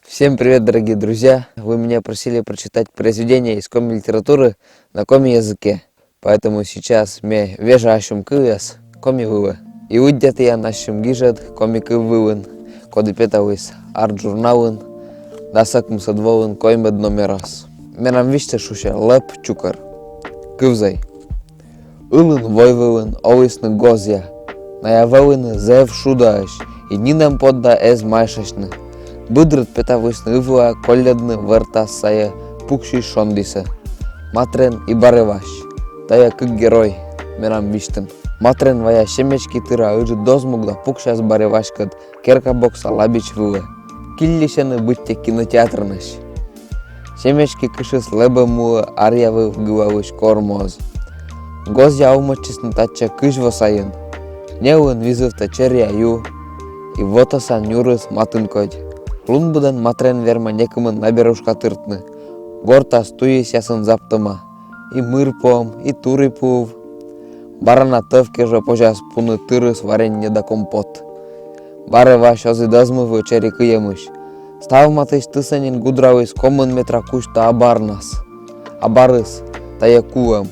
Всем привет, дорогие друзья! Вы меня просили прочитать произведение из коми-литературы на коми-языке. Поэтому сейчас me вежашум кыяс коми-вывы. И удят я нашим гижет коми-кывывын, коды петавыс арт-журналын, дасакм садволын коймед номерас. Менам виште шуша лэп чукар. Кывзай. Улын войвылын олысны гозя. Наявылын зев шудаш, и нинам подда эз майшашны. Быдрыт петавысны ывыа колледны вертасая пукши шондиса. Матрен и барываш. Тая как герой, мерам виштен. Матрен вая шемечки тыра ыжы дозмугда пукшас барывашкад керка бокса лабич вылы. Киллишены бытте кинотеатрныш. Шемечки кышыс лебе муы арьявы гылавыш кормоз. Гоз яумачисны тача кыш васайын. Неуын визывта черя ю. И вотасан нюрыс матын кодь. Лунбудан матрен верма некымын наберушка тыртны. Горта стуис ясын заптыма. И мыр пом, и туры пув. Барана тывке же пожас пуны тырыс варенье да компот. Бары ваш озы дозмывы чери кыемыш. Ставматыш тысанин гудравыс комын метра кушта абарнас. Абарыс, тая куам.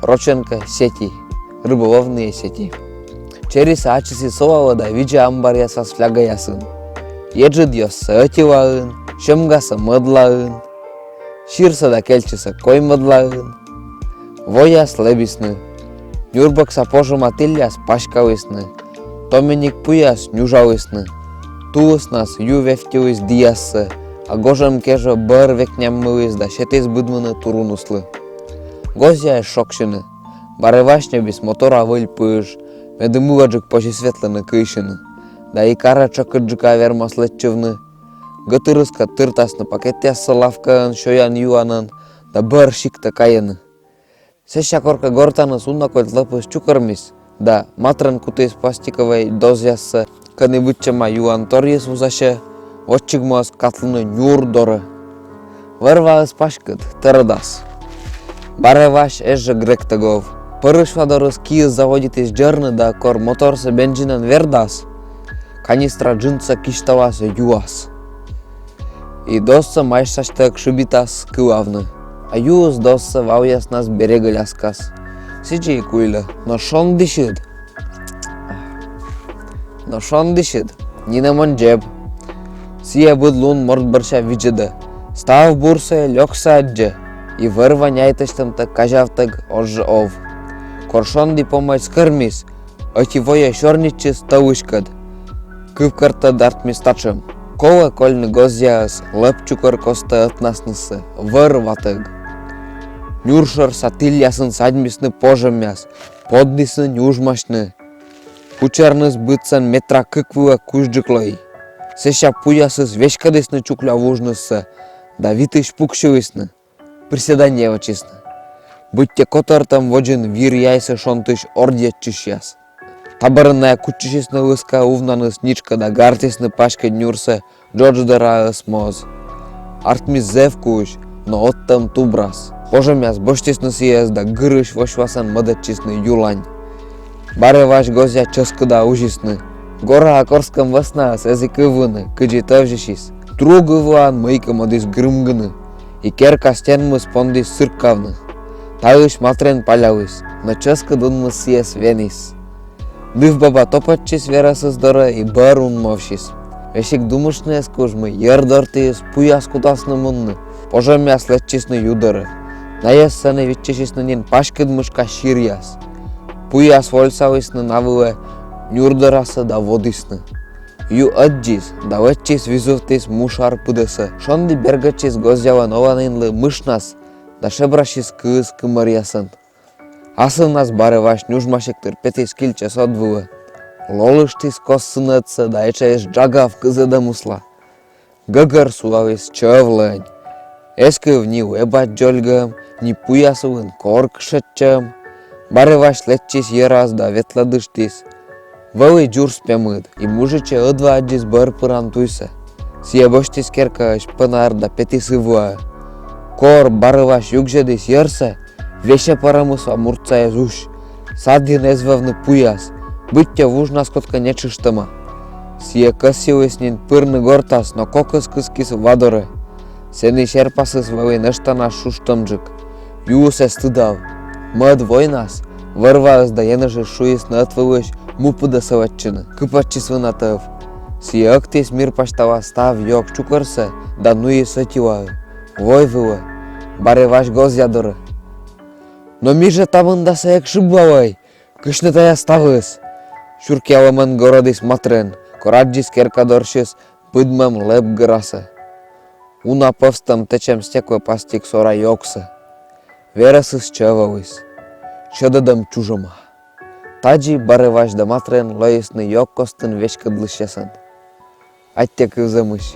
Роченка сети, рыболовные сети. Через ачиси совалада виджа амбарья сас фляга ясын. Еджид йосса öтиваын, шымгаса мыдлаын, ширса да келчиса кой мыдлаын, вояс лебисны, нюрбакса пожыма тильяс пашкавысны, томеник пуяс нюжавысны, туыснас ю вефтивыс диясы, а гожам кежа быр векняммывыс да шетес быдмыны турунуслы. Гозя шокшыны, барывашня без мотора выльпыш, медымываджик пожи светлыны кышыны. Да и кара чакыджика вермас летчевны. Гытырыска тыртасны пакеттясы лавкаын, шоян юанын, да бір шикта кайыны. Сеща корка гортаны сунна кольт лыпыс чукармис, да матран кутыс пластиковой дозясы, каны бытчама юан торьес узашы, отчигмас катлыны нюр доры. Вырвалыс пашкыт, тырыдас. Барываш эжжы гректагов. Пырышвадорыс киыз заводит из джерны, да кор моторсы бенжинын вердас. Канистра джинса киштавасы юас. И досса майшаштак шибитас кылавны. А юас досса вауяс нас берега ляскас. Сиджи и куйля, но шон дишит. Нина монджеб. Сия будлун морд барша виджеда. Став бурса лёгса аджа. И вырваняйташтамта кажавтаг ожжы ов. Коршонди помать скырмис. Отивоя шорничис тавышкад. Кывкарта дартми стачым. Кола кольны гозяс, лепчукар коста отнаснысы, вырватыг. Нюршар сатильясын садмисны пожамяс, поднисы нюжмашны. Кучарныс бытсан метра кыквыла кужджыклой. Сеща пуясыз вешкадысны чукля вужнысы, да витыш пукшывысны. Приседание вачисны. Будьте котартам воджин вир яйсы шонтыш ордетчищас. Табарная кучишисны выска увнаны сничка да гартисны пашка нюрса джодждара осмоз. Артмис зевкуш, но оттам тубрас. Пожамяс боштисны сияз да гырыш вошвасан мадатчисны юлань. Бары ваш гозя ческада ужисны. Гора акорском васнас язык ивыны, кыджи тавжишис. Другы вуан мыйка мадис грымгыны. И керка стенмыс пондис сыркавны. Тайыш матрен палявыс, но ческадынмыс сияз венис. Дыв баба топатчис верасыз дора и бар унмовшис. Вешик думышны скужмы, ердортиес пуяс кудасны мунны, пожамяс летчисны юдары. Наяссаны витчишисны нин пашкыдмышка ширяс. Пуяс вольсавысны навылы нюрдарасы да водисны. Ю аджис, да летчис визувтис мушар пыдысы. Шонди бергачис гозява нованынлы мышнас, да шебрашис кыз кымарясын. Асын нас барываш нюжмашектыр петис килчес отвылы. Лолыштис коссынытсы да эчаеш джагав кызыда мусла. Гагар сулавис чövлань. Эскыв ни уэбат джольгам, ни пуясывын корк шетчам. Барываш летчис ераз да ветладыштис. Вэлы джур спямыд, и мужиче ыдва аджис бар пыран туйса. Сиебоштис керкаш пынар да петис ывуа. Кор барываш югжедис ерса, веша парамыса мурцая зуш. Садин эзвавны пуяс, бытья вуж наскотка нечиштама. Сие кăссивăснин пырны гортас, но кокăс кăскис вадоры. Сени шерпасыс вăвый нăштанаш шуштăмжык. Юусе стыдав. Мăд войнас. Вărваас да енăжы шуйыс нăтвăлăш мупыда сăвăтчăны. Кыпăтчис вăнатăв. Сие ăктес мир паштава став йок чукărсă, да нуи сăтивă. Вой вылă. Баре ваш гоз ядыры. Но миже табындаса як шыббавай. Кышны тая ставыс. Шуркявымын городы смотрен. Кораджис керкадоршис пыдмам леп граса. Уна повстам течем стеквы пастик сора йокса. Верасыс чававыс. Шыдыдым чужыма. Таджи бары ваш да матрен лоесны йок костын вешкадлышесан. Аттек ызымыш.